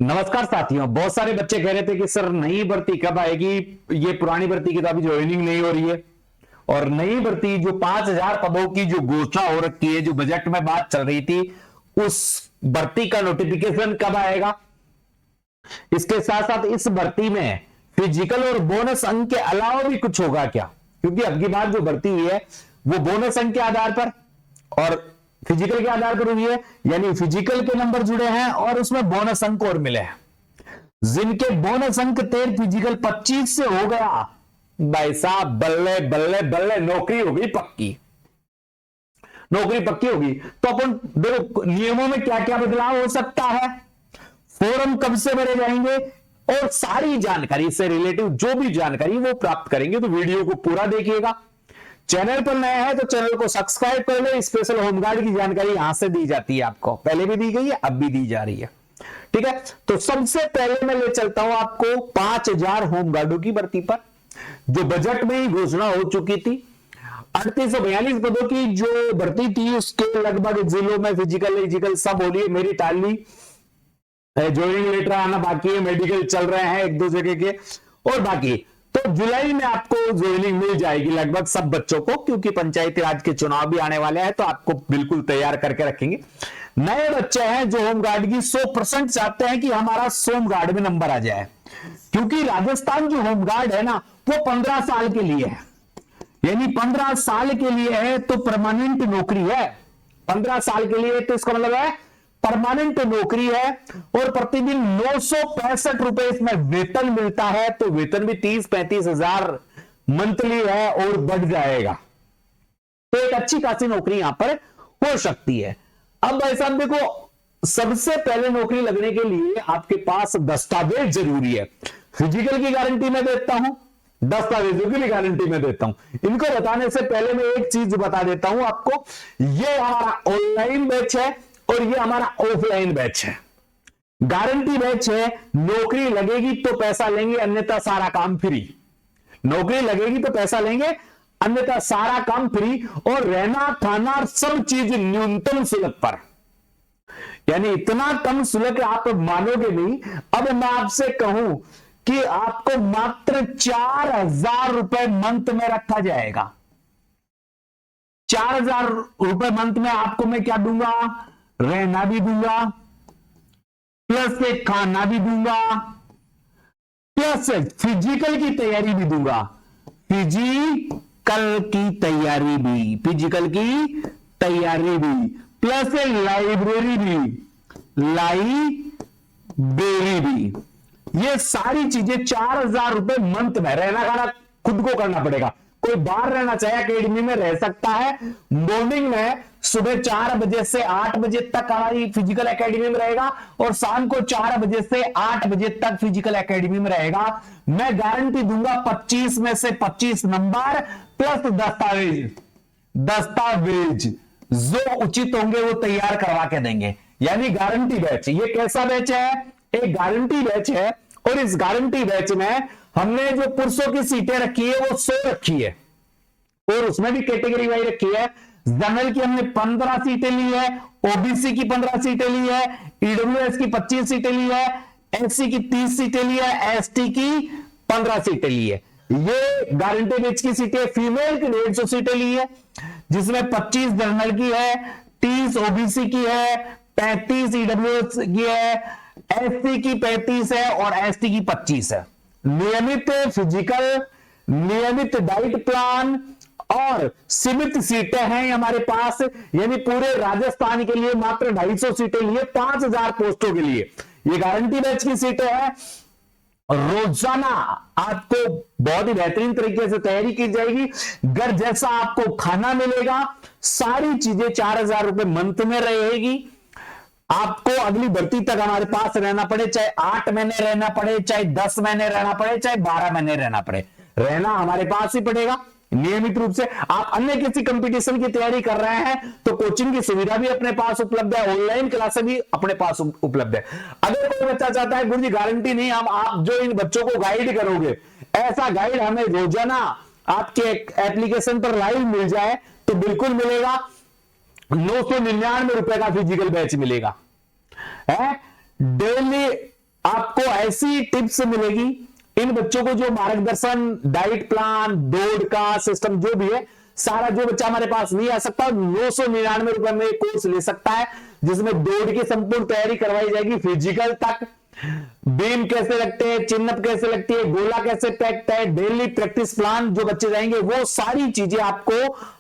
नमस्कार साथियों। बहुत सारे बच्चे कह रहे थे कि सर नई भर्ती कब आएगी। ये पुरानी भर्ती की तो अभी ज्वाइनिंग नहीं हो रही है और नई भर्ती जो 5,000 पदों की जो घोषणा हो रखी है, जो बजट में बात चल रही थी, उस भर्ती का नोटिफिकेशन कब आएगा। इसके साथ साथ इस भर्ती में फिजिकल और बोनस अंक के अलावा भी कुछ होगा क्या, क्योंकि अब की बार जो भर्ती हुई है वो बोनस अंक के आधार पर और फिजिकल के आधार पर हुई है, यानी फिजिकल के नंबर जुड़े हैं और उसमें बोनस अंक और मिले हैं। जिनके बोनस अंक 13, फिजिकल 25 से हो गया, भाई साहब बल्ले बल्ले बल्ले, नौकरी होगी पक्की, नौकरी पक्की होगी। तो अपन देखो नियमों में क्या क्या बदलाव हो सकता है, फॉर्म कब से भरे जाएंगे और सारी जानकारी से रिलेटिव जो भी जानकारी वो प्राप्त करेंगे। तो वीडियो को पूरा देखिएगा। चैनल पर नया है तो चैनल को सब्सक्राइब कर ले। स्पेशल होमगार्ड की जानकारी यहां से दी जाती है, आपको पहले भी दी गई है, अब भी दी जा रही है। ठीक है, तो सबसे पहले मैं ले चलता हूं आपको 5,000 होमगार्डों की भर्ती पर, जो बजट में ही घोषणा हो चुकी थी। 3842 पदों की जो भर्ती थी, उसके लगभग जिलों में फिजिकल सब हो रही है। मेरी टाली ज्वाइनिंग लेटर आना बाकी है, मेडिकल चल रहे हैं एक दो जगह के और बाकी। तो जुलाई में आपको ज्वाइनिंग मिल जाएगी लगभग सब बच्चों को, क्योंकि पंचायती राज के चुनाव भी आने वाले हैं, तो आपको बिल्कुल तैयार करके रखेंगे। नए बच्चे हैं जो होमगार्ड की 100% चाहते हैं कि हमारा होमगार्ड में नंबर आ जाए, क्योंकि राजस्थान जो होमगार्ड है ना वो 15 साल के लिए है, यानी 15 साल के लिए है तो परमानेंट नौकरी है। 15 साल के लिए तो इसका मतलब है परमानेंट नौकरी है और प्रतिदिन 965 रुपए इसमें वेतन मिलता है। तो वेतन भी 30-35 हजार मंथली है और बढ़ जाएगा, तो एक अच्छी खासी नौकरी यहां पर हो सकती है। अब भाई साहब देखो, सबसे पहले नौकरी लगने के लिए आपके पास दस्तावेज जरूरी है। फिजिकल की गारंटी मैं देता हूं, दस्तावेजों की भी गारंटी मैं देता हूं। इनको बताने से पहले मैं एक चीज बता देता हूं आपको, ये हमारा ऑनलाइन बैच है और ये हमारा ऑफलाइन बैच है। गारंटी बैच है, नौकरी लगेगी तो पैसा लेंगे, अन्यथा सारा काम फ्री। नौकरी लगेगी तो पैसा लेंगे, अन्यथा सारा काम फ्री, और रहना खाना सब चीज न्यूनतम शुल्क पर, यानी इतना कम शुल्क आप मानोगे नहीं। अब मैं आपसे कहूं कि आपको मात्र 4,000 रुपए मंथ में रखा जाएगा। 4,000 रुपए मंथ में आपको मैं क्या दूंगा, रहना भी दूंगा, प्लस से खाना भी दूंगा, प्लस फिजिकल की तैयारी भी दूंगा। फिजिकल की तैयारी भी, फिजिकल की तैयारी भी, प्लस लाइब्रेरी भी, लाइब्रेरी भी। ये सारी चीजें 4,000 रुपए मंथ में, रहना खाना खुद को करना पड़ेगा। कोई बाहर रहना चाहे एकेडमी में रह सकता है। मॉर्निंग में सुबह 4 बजे से 8 बजे तक हमारी फिजिकल एकेडमी में रहेगा और शाम को 4 बजे से 8 बजे तक फिजिकल एकेडमी में रहेगा। मैं गारंटी दूंगा 25 में से 25 नंबर प्लस दस्तावेज, दस्तावेज जो उचित होंगे वो तैयार करवा के देंगे, यानी गारंटी बैच। ये कैसा बैच है, एक गारंटी बैच है। और इस गारंटी बैच में हमने जो पुरुषों की सीटें रखी है वो 100 रखी है और उसमें भी कैटेगरी वाइज रखी है। जनरल की हमने 15 सीटें ली है, ओबीसी की 15 सीटें ली है, ईडब्ल्यूएस की 25 सीटें ली है, एससी की 30 सीटें ली है, एसटी की 15 सीटें ली है। ये गारंटी बैच की सीटें। फीमेल की 150 सीटें ली है, जिसमें 25 जनरल की है, 30 ओबीसी की है, 35 ईडब्ल्यूएस की है, एससी की 35 है और एसटी की 25 है। नियमित फिजिकल, नियमित डाइट प्लान और सीमित सीटें हैं हमारे पास, यानी पूरे राजस्थान के लिए मात्र 250 सीटें लिए 5,000 पोस्टों के लिए। ये गारंटी बैच की सीटें हैं। रोजाना आपको बहुत ही बेहतरीन तरीके से तैयारी की जाएगी, घर जैसा आपको खाना मिलेगा, सारी चीजें 4,000 रुपए मंथ में रहेगी। आपको अगली भर्ती तक हमारे पास रहना पड़े, चाहे 8 महीने रहना पड़े, चाहे 10 महीने रहना पड़े, चाहे 12 महीने रहना पड़े, रहना हमारे पास ही पड़ेगा नियमित रूप से। आप अन्य किसी कंपटीशन की तैयारी कर रहे हैं तो कोचिंग की सुविधा भी अपने पास उपलब्ध है, ऑनलाइन क्लासेस भी अपने पास उपलब्ध है। अगर कोई बच्चा चाहता है गुरुजी गारंटी नहीं, हम आप जो इन बच्चों को गाइड करोगे, ऐसा गाइड हमें रोजाना आपके एप्लीकेशन पर लाइव मिल जाए तो बिल्कुल मिलेगा। 999 रुपए का फिजिकल बैच मिलेगा है, डेली ऐसी टिप्स मिलेगी इन बच्चों को, जो मार्गदर्शन, डाइट प्लान, दौड़ का सिस्टम जो भी है सारा, जो बच्चा हमारे पास नहीं आ सकता 999 रुपए में कोर्स ले सकता है, जिसमें दौड़ की संपूर्ण तैयारी करवाई जाएगी, फिजिकल तक, बीम कैसे लगते हैं, चिन्हप कैसे लगती है, गोला कैसे फेंकता है, डेली प्रैक्टिस प्लान जो बच्चे जाएंगे वो सारी चीजें आपको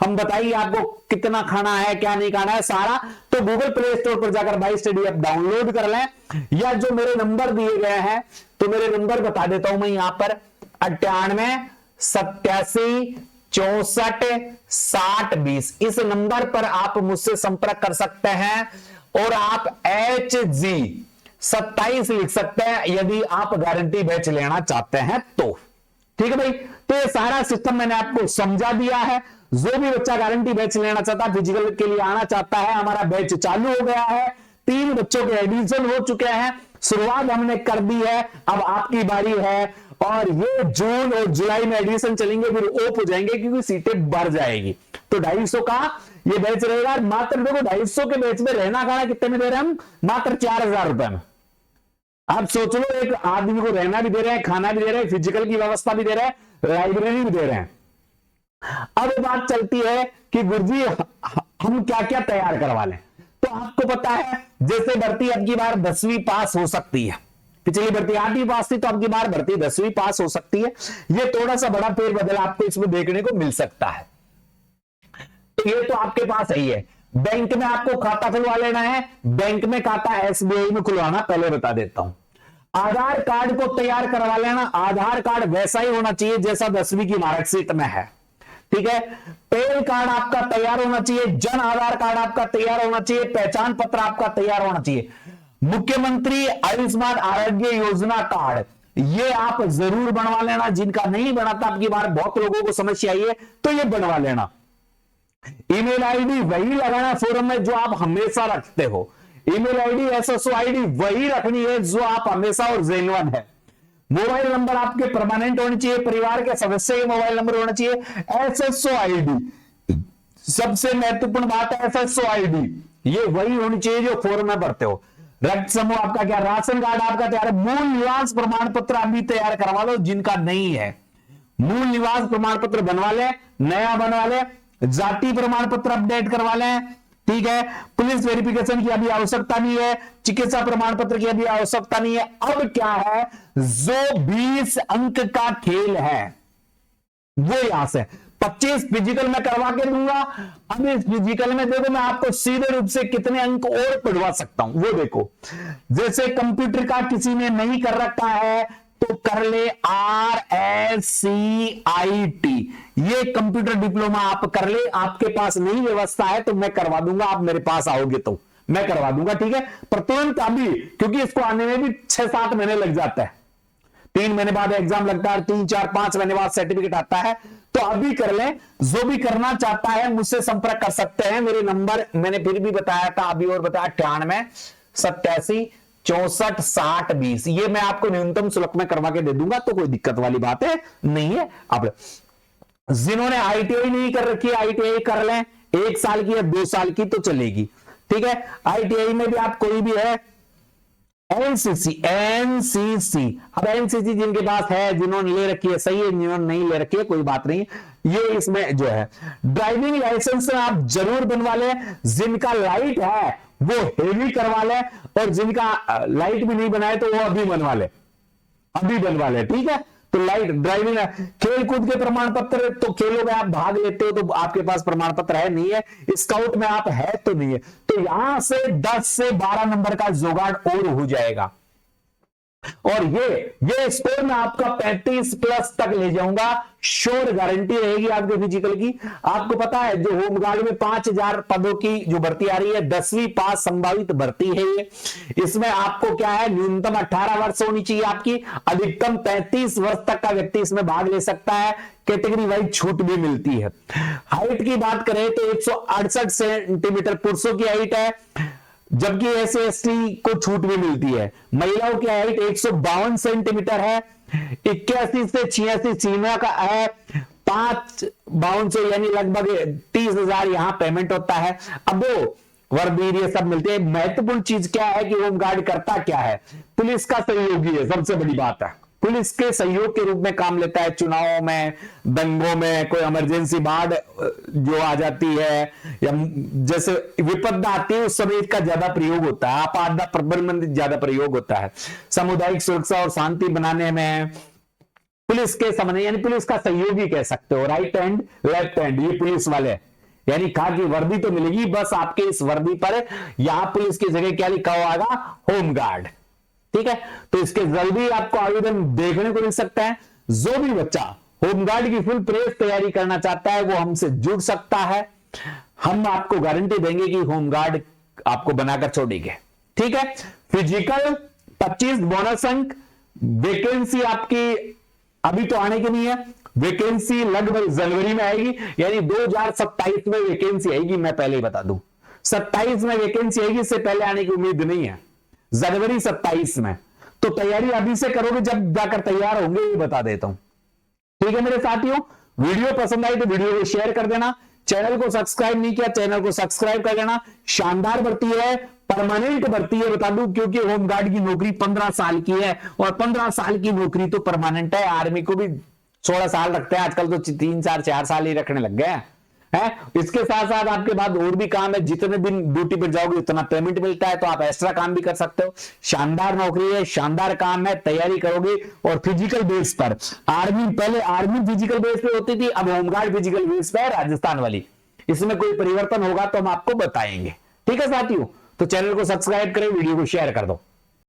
हम बताइए, आपको कितना खाना है क्या नहीं खाना है सारा। तो गूगल प्ले स्टोर पर जाकर बाई स्टडी ऐप डाउनलोड कर लें, या जो मेरे नंबर दिए गए हैं, तो मेरे नंबर बता देता हूं मैं यहां पर 98 87 64 60 20, इस नंबर पर आप मुझसे संपर्क कर सकते हैं, और आप HG27 लिख सकते हैं यदि आप गारंटी बैच लेना चाहते हैं तो। ठीक है भाई, तो ये सारा सिस्टम मैंने आपको समझा दिया है। जो भी बच्चा गारंटी बैच लेना चाहता है, फिजिकल के लिए आना चाहता है, हमारा बैच चालू हो गया है, 3 बच्चों के एडमिशन हो चुके हैं, शुरुआत हमने कर दी है, अब आपकी बारी है। और ये जून और जुलाई में एडमिशन चलेंगे, फिर ओप हो जाएंगे क्योंकि सीटें बढ़ जाएगी। तो 250 का ये बैच रहेगा। मात्र देखो 250 के बैच में रहना खाना कितने में दे रहे हैं हम? मात्र 4000 रुपए में। आप सोच लो, एक आदमी को रहना भी दे रहे हैं, खाना भी दे रहे हैं, फिजिकल की व्यवस्था भी दे रहे हैं, लाइब्रेरी भी दे रहे हैं। अब बात चलती है कि गुरुजी हम क्या क्या तैयार करवा लें। तो आपको पता है, जैसे भर्ती अब की बार 10वीं पास हो सकती है, पिछली भर्ती 8वीं पास थी, तो अब की बार भर्ती 10वीं पास हो सकती है। ये थोड़ा सा बड़ा फेरबदल आपको इसमें देखने को मिल सकता है। तो ये तो आपके पास ही है। बैंक में आपको खाता खुलवा लेना है, बैंक में खाता SBI में खुलवाना, पहले बता देता हूं। आधार कार्ड को तैयार करवा लेना, आधार कार्ड वैसा ही होना चाहिए जैसा 10वीं की मार्कशीट में है। ठीक है, पैन कार्ड आपका तैयार होना चाहिए, जन आधार कार्ड आपका तैयार होना चाहिए, पहचान पत्र आपका तैयार होना चाहिए, मुख्यमंत्री आयुष्मान आरोग्य योजना कार्ड ये आप जरूर बनवा लेना। जिनका नहीं बनाता, आपकी बार बहुत लोगों को समस्या आई है, तो ये बनवा लेना। ईमेल आईडी वही लगाना फॉर्म में जो आप हमेशा रखते हो, ईमेल आईडी SSO आईडी वही रखनी है जो आप हमेशा और जेन्युइन है। मोबाइल नंबर आपके परमानेंट होने चाहिए, परिवार के सदस्य के मोबाइल नंबर होना चाहिए। SSO आईडी सबसे महत्वपूर्ण बात है, SSO आईडी ये वही होनी चाहिए जो फॉर्म में भरते हो। रक्त समूह आपका क्या, राशन कार्ड आपका तैयार है, मूल निवास प्रमाण पत्र अभी तैयार करवा लो जिनका नहीं है, मूल निवास प्रमाण पत्र बनवा ले, नया बनवा ले, जाति प्रमाण पत्र अपडेट करवा लें। ठीक है, पुलिस वेरिफिकेशन की अभी आवश्यकता नहीं है, चिकित्सा प्रमाण पत्र की अभी आवश्यकता नहीं है। अब क्या है, जो 20 अंक का खेल है वो यहां से 25 फिजिकल में करवा के दूंगा। अब इस फिजिकल में देखो मैं आपको सीधे रूप से कितने अंक और पढ़वा सकता हूं वो देखो। जैसे कंप्यूटर का किसी ने नहीं कर रखा है तो कर ले RSCIT, ये कंप्यूटर डिप्लोमा आप कर ले। आपके पास नहीं व्यवस्था है तो मैं करवा दूंगा, आप मेरे पास आओगे तो मैं करवा दूंगा। ठीक है, पर तुरंत अभी, क्योंकि इसको आने में भी 6-7 महीने लग जाता है, 3 महीने बाद एग्जाम लगता है, 3-4-5 महीने बाद सर्टिफिकेट आता है, तो अभी कर ले। जो भी करना चाहता है मुझसे संपर्क कर सकते हैं। मेरे नंबर मैंने फिर भी बताया था, अभी और बताया, 98 87 64 60 20, ये मैं आपको न्यूनतम शुल्क में करवा के दे दूंगा, तो कोई दिक्कत वाली बात है नहीं है। अब जिन्होंने ITI नहीं कर रखी है, ITI कर लें, 1 साल की या 2 साल की तो चलेगी। ठीक है, ITI में भी आप कोई भी है, NCC अब NCC जिनके पास है, जिन्होंने ले रखी है सही है, जिन्होंने नहीं ले रखी है कोई बात नहीं। ये इसमें जो है ड्राइविंग लाइसेंस आप जरूर बनवा लें, जिनका लाइट है वो हेवी करवा ले, और जिनका लाइट भी नहीं बनाए तो वो अभी बनवा ले, अभी बनवा ले। ठीक है, तो लाइट ड्राइविंग, खेल कूद के प्रमाण पत्र, तो खेलों में आप भाग लेते हो तो आपके पास प्रमाण पत्र है नहीं है, स्काउट में आप है तो नहीं है, तो यहां से 10 से 12 नंबर का जुगाड़ और हो जाएगा। और ये स्कोर में आपका 35 प्लस तक ले जाऊंगा, श्योर गारंटी रहेगी आपके फिजिकल की। आपको पता है जो होमगार्ड में 5000 पदों की जो भर्ती आ रही है, 10वीं पास संभावित भर्ती है ये। इसमें आपको क्या है, न्यूनतम 18 वर्ष होनी चाहिए आपकी, अधिकतम 35 वर्ष तक का व्यक्ति इसमें भाग ले सकता है। कैटेगरी वाइज छूट भी मिलती है। हाइट की बात करें तो 168 सेंटीमीटर पुरुषों की हाइट है, जबकि SC/ST को छूट भी मिलती है। महिलाओं की हाइट 152 सेंटीमीटर है, 81 से 86 सीमा का है, 5 52 यानी लगभग 30,000 यहां पेमेंट होता है। अब वो वर्दी ये सब मिलते हैं। महत्वपूर्ण चीज क्या है कि होमगार्ड करता क्या है? पुलिस का सहयोगी है, सबसे बड़ी बात है। पुलिस के सहयोग के रूप में काम लेता है। चुनावों में, दंगों में, कोई इमरजेंसी बाढ़ जो आ जाती है या जैसे विपदा आती है उस समय इसका ज्यादा प्रयोग होता है। आपदा प्रबंधन ज्यादा प्रयोग होता है। सामुदायिक सुरक्षा और शांति बनाने में पुलिस के समन्वय, यानी पुलिस का सहयोगी कह सकते हो। राइट हैंड लेफ्ट हैंड, ये पुलिस वाले, यानी खाकी वर्दी तो मिलेगी, बस आपके इस वर्दी पर यहां पुलिस की जगह क्या लिखा हुआ आएगा? होमगार्ड। ठीक है, तो इसके जल्दी आपको आवेदन देखने को मिल सकता है। जो भी बच्चा होमगार्ड की फुल प्रेस तैयारी करना चाहता है वो हमसे जुड़ सकता है। हम आपको गारंटी देंगे कि होमगार्ड आपको बनाकर छोड़ेंगे। ठीक है, फिजिकल 25 बोनस अंक, वैकेंसी आपकी अभी तो आने की नहीं है, वैकेंसी लगभग जनवरी में आएगी, यानी 2027 में वैकेंसी आएगी। मैं पहले ही बता दूं 27 में वैकेंसी आएगी, इससे पहले आने की उम्मीद नहीं है। जनवरी 27 में, तो तैयारी अभी से करोगे, जब जाकर तैयार होंगे ये बता देता हूं। ठीक है मेरे साथियों, वीडियो पसंद आई तो वीडियो को शेयर कर देना। चैनल को सब्सक्राइब नहीं किया, चैनल को सब्सक्राइब कर देना। शानदार भर्ती है, परमानेंट भर्ती है, बता दूं, क्योंकि होमगार्ड की नौकरी 15 साल की है और 15 साल की नौकरी तो परमानेंट है। आर्मी को भी 16 साल रखते हैं आजकल, तो 3-4 साल ही रखने लग गए हैं। इसके साथ साथ आपके बाद और भी काम है, जितने दिन ड्यूटी पर जाओगे उतना पेमेंट मिलता है, तो आप एक्स्ट्रा काम भी कर सकते हो। शानदार नौकरी है, शानदार काम है, तैयारी करोगे। और फिजिकल बेस पर, आर्मी पहले आर्मी फिजिकल बेस पे होती थी, अब होमगार्ड फिजिकल बेस पे है राजस्थान वाली। इसमें कोई परिवर्तन होगा तो हम आपको बताएंगे। ठीक है साथियों, तो चैनल को सब्सक्राइब करें, वीडियो को शेयर कर दो।